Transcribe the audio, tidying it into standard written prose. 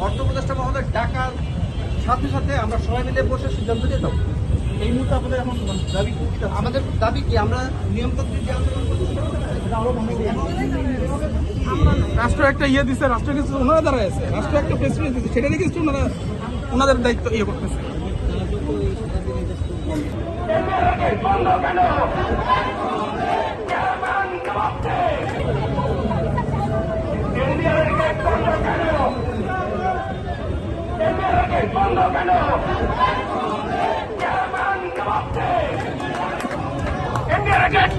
অর্থ উপদেষ্টা মহোদয় ডাকার সাথে সাথে আমরা সবাই মিলে বসে সিদ্ধান্ত নিতাম। এই মুহূর্তে আপনাদের এখন দাবি কি? আমাদের দাবি কি, আমরা নিয়মতান্ত্রিক যে আন্দোলন করছি রাষ্ট্র একটা ইয়ে দিচ্ছে, রাষ্ট্র কিছু ওনারা দ্বারা আছে, রাষ্ট্র একটা প্রেসিডেন্ট দিচ্ছে, সেটা দেখে ওনারা ওনাদের দায়িত্ব ইয়ে করতেছে। India